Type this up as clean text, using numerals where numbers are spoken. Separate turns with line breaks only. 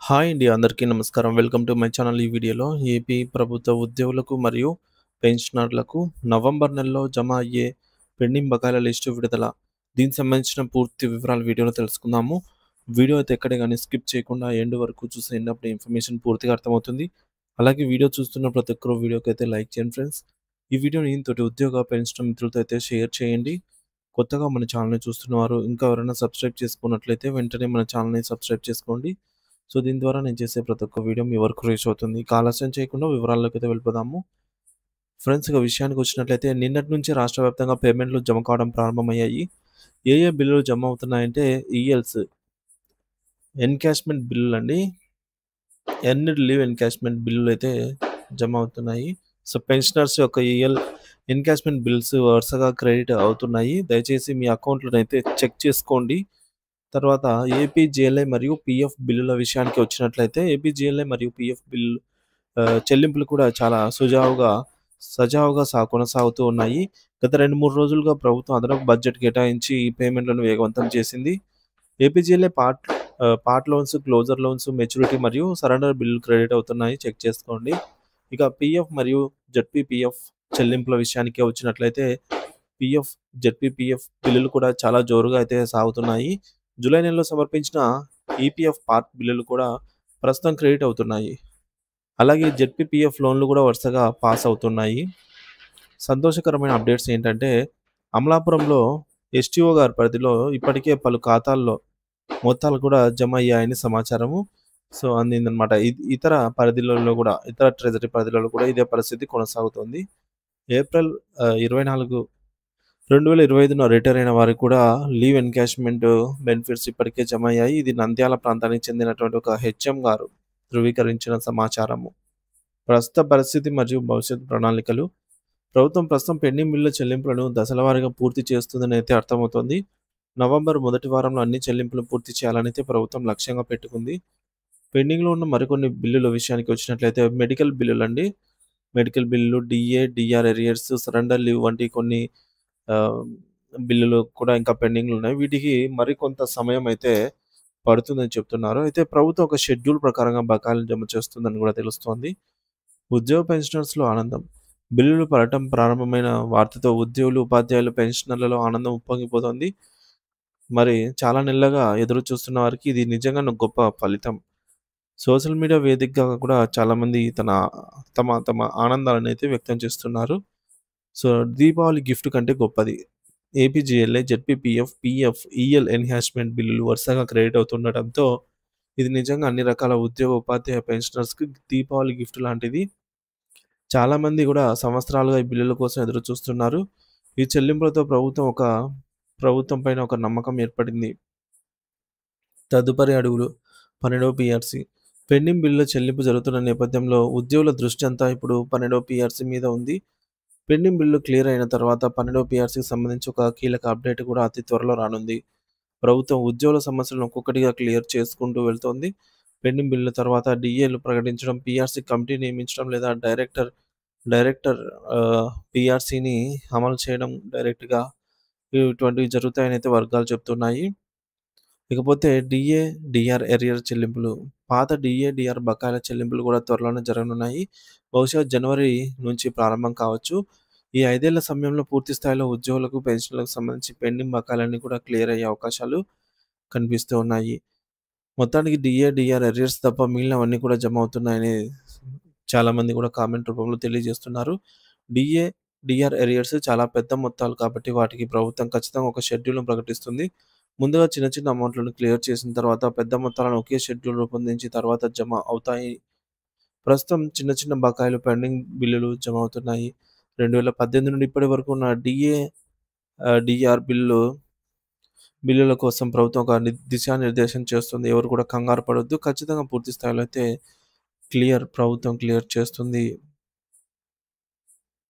Hi అండి. అందరికీ నమస్కారం. Welcome to my channel. ఈ వీడియోలో ఏపీ ప్రభుత్వ ఉద్యోగులకు మరియు పెన్షనర్లకు నవంబర్ నెలలో జమ అయ్యే పెండింగ్ బకాయిల లిస్టు విడుదల. దీనికి సంబంధించిన పూర్తి వివరాలు వీడియోలో తెలుసుకుందాము. వీడియో అయితే ఎక్కడే గానీ స్కిప్ చేయకుండా ఎండ్ వరకు చూసేయండి. అప్పుడు ఇన్ఫర్మేషన్ పూర్తిగా అర్థమవుతుంది. అలాగే వీడియో చూస్తున్న ప్రతి ఒక్కరు వీడియోకైతే లైక్ చేయండి ఫ్రెండ్స్. ఈ వీడియోని తోటి ఉద్యోగ పెన్షన్ మిత్రులతో అయితే షేర్ చేయండి. కొత్తగా మన ఛానల్‌ని చూస్తున్నవారు ఇంకా ఎవరైనా సబ్స్క్రైబ్ చేసుకున్నట్లయితే వెంటనే మన ఛానల్‌ని సబ్స్క్రైబ్ చేసుకోండి. సో, దీని ద్వారా నేను చేసే ప్రతి ఒక్క వీడియో మీ వరకు రీచ్ అవుతుంది. ఇక ఆలస్యం చేయకుండా వివరాల్లోకైతే వెళ్ళిపోదాము. ఫ్రెండ్స్, ఇక విషయానికి వచ్చినట్లయితే నిన్నటి నుంచి రాష్ట్ర వ్యాప్తంగా పేమెంట్‌లు జమ కావడం ప్రారంభమయ్యాయి. ఏ ఏ బిల్లులు జమ అవుతున్నాయంటే ఈఎల్స్ ఎన్‌కాష్‌మెంట్ బిల్లులండి. ఎర్న్డ్ లీవ్ ఎన్‌కాష్‌మెంట్ బిల్లులైతే జమ అవుతున్నాయి. సో, పెన్షనర్స్ యొక్క ఎన్‌కాష్‌మెంట్ బిల్స్ వరుసగా క్రెడిట్ అవుతున్నాయి. దయచేసి మీ అకౌంట్‌లనైతే చెక్ చేసుకోండి. తర్వాత ఏపీజీఎల్ఐ మరియు పీఎఫ్ బిల్లుల విషయానికి వచ్చినట్లయితే ఏపీజీఎల్ఐ మరియు పీఎఫ్ బిల్లు చెల్లింపులు కూడా చాలా సజావుగా కొనసాగుతూ ఉన్నాయి. గత 2, 3 రోజులుగా ప్రభుత్వం అదనపు బడ్జెట్ కేటాయించి ఈ పేమెంట్‌లను వేగవంతం చేసింది. APGLI part loans, closure loans, maturity మరియు సరెండర్ బిల్లులు క్రెడిట్ అవుతున్నాయి. చెక్ చేసుకోండి. ఇక పీఎఫ్ మరియు జెడ్పీపీఎఫ్ చెల్లింపుల విషయానికి వచ్చినట్లయితే పీఎఫ్, జెడ్పీపీఎఫ్ బిల్లులు కూడా చాలా జోరుగా అయితే సాగుతున్నాయి. జూలై నెలలో సమర్పించిన ఈపీఎఫ్ పార్ట్ బిల్లులు కూడా ప్రస్తుతం క్రెడిట్ అవుతున్నాయి. అలాగే జెడ్పీపీఎఫ్ లోన్లు కూడా వరుసగా పాస్ అవుతున్నాయి. సంతోషకరమైన అప్డేట్స్ ఏంటంటే అమలాపురంలో ఎస్టీఓ గారి పరిధిలో ఇప్పటికే పలు ఖాతాల్లో మొత్తాలు కూడా జమ అయ్యాయని సమాచారము. సో, అందిందనమాట. ఇతర పరిధిలలో కూడా ఇతర ట్రెజరీ పరిధిలలో కూడా ఇదే పరిస్థితి కొనసాగుతోంది. ఏప్రిల్ 24, 2025న రిటైర్ అయిన వారికి కూడా లీవ్ ఎన్‌కాష్‌మెంట్ బెనిఫిట్స్ ఇప్పటికే జమ అయ్యాయి. ఇది నంద్యాల ప్రాంతానికి చెందినటువంటి ఒక హెచ్ఎం గారు ధృవీకరించిన సమాచారము. ప్రస్తుత పరిస్థితి మరియు భవిష్యత్ ప్రణాళికలు. ప్రభుత్వం ప్రస్తుతం పెండింగ్ బిల్లుల చెల్లింపులను దశలవారీగా పూర్తి చేస్తుందని అయితే అర్థమవుతోంది. నవంబర్ మొదటి వారంలో అన్ని చెల్లింపులు పూర్తి చేయాలనైతే ప్రభుత్వం లక్ష్యంగా పెట్టుకుంది. పెండింగ్‌లో ఉన్న మరికొన్ని బిల్లుల విషయానికి వచ్చినట్లయితే మెడికల్ బిల్లులండి. మెడికల్ బిల్లులు, DA, DR arrears, surrender leave వంటి కొన్ని ఆహ్, బిల్లులు కూడా ఇంకా పెండింగ్‌లో ఉన్నాయి. వీటికి మరికొంత సమయం అయితే పడుతుందని చెప్తున్నారు. అయితే ప్రభుత్వం ఒక షెడ్యూల్ ప్రకారంగా బకాయిలను జమ చేస్తుందని కూడా తెలుస్తోంది. ఉద్యోగ పెన్షనర్స్‌లో ఆనందం. బిల్లులు పడటం ప్రారంభమైన వార్తతో ఉద్యోగులు, ఉపాధ్యాయులు, పెన్షనర్లలో ఆనందం ఉప్పొంగిపోతోంది. మరి చాలా నెలలుగా ఎదురు చూస్తున్న వారికి ఇది నిజంగా గొప్ప ఫలితం. సోషల్ మీడియా వేదికగా కూడా చాలామంది తమ తమ ఆనందాలనైతే వ్యక్తం చేస్తున్నారు. సో, దీపావళి గిఫ్ట్ కంటే గొప్పది. APGLI, ZPPF, PF, EL enhancement బిల్లులు వరుసగా క్రెడిట్ అవుతుండటంతో ఇది నిజంగా అన్ని రకాల ఉద్యోగ, ఉపాధ్యాయ పెన్షనర్స్‌కి దీపావళి గిఫ్ట్ లాంటిది. చాలామంది గూడా సంవత్సరాలుగా ఈ బిల్లుల కోసం ఎదురు చూస్తున్నారు. ఈ చెల్లింపులతో ప్రభుత్వం పైన ఒక నమ్మకం ఏర్పడింది. తదుపరి అడుగులు 12వ పీఆర్సీ. పెండింగ్ బిల్లుల చెల్లింపు జరుగుతున్న నేపథ్యంలో ఉద్యోగుల దృష్టి అంతా ఇప్పుడు 12వ పీఆర్సీ మీద ఉంది. పెండింగ్ బిల్లులు క్లియర్ అయిన తర్వాత 12వ పీఆర్సీకి సంబంధించి ఒక కీలక అప్డేట్ కూడా అతి త్వరలో రానుంది. ప్రభుత్వం ఉద్యోగుల సమస్యలను ఒక్కొక్కటిగా క్లియర్ చేసుకుంటూ వెళ్తోంది. పెండింగ్ బిల్లుల తర్వాత డీఏలు ప్రకటించడం, పీఆర్సీ కమిటీ నియమించడం లేదా డైరెక్టర్ పీఆర్సీని అమలు చేయడం డైరెక్ట్‌గా ఇటువంటివి జరుగుతాయని అయితే వర్గాలు చెప్తున్నాయి. ఇకపోతే డీఏ, డీఆర్ ఎరియర్ చెల్లింపులు. పాత డీఏ, డీఆర్ బకాయిల చెల్లింపులు కూడా త్వరలోనే జరగనున్నాయి. బహుశా జనవరి నుంచి ప్రారంభం కావచ్చు. ఈ 5 ఏళ్ల సమయంలో పూర్తి స్థాయిలో ఉద్యోగులకు, పెన్షన్‌లకు సంబంధించి పెండింగ్ బకాయిలన్నీ కూడా క్లియర్ అయ్యే అవకాశాలు కనిపిస్తూ ఉన్నాయి. మొత్తానికి డీఏ, డీఆర్ ఎరియర్స్ తప్ప మిగిలినవన్నీ కూడా జమ అవుతున్నాయని చాలామంది కూడా కామెంట్ రూపంలో తెలియజేస్తున్నారు. డీఏ, డీఆర్ ఎరియర్స్ చాలా పెద్ద మొత్తాలు కాబట్టి వాటికి ప్రభుత్వం ఖచ్చితంగా ఒక షెడ్యూల్‌ను ప్రకటిస్తుంది. ముందుగా చిన్న చిన్న అమౌంట్‌లను క్లియర్ చేసిన తర్వాత పెద్ద మొత్తాలను ఒకే షెడ్యూల్ రూపొందించి తర్వాత జమ అవుతాయి. ప్రస్తుతం చిన్న చిన్న బకాయిలు పెండింగ్ బిల్లులు జమ అవుతున్నాయి. 2018 నుండి ఇప్పటి వరకు ఉన్న డీఆర్ బిల్లుల కోసం ప్రభుత్వం ఒక దిశానిర్దేశం చేస్తుంది. ఎవరు కూడా కంగారు పడొద్దు. ఖచ్చితంగా పూర్తి స్థాయిలో అయితే ప్రభుత్వం క్లియర్ చేస్తుంది.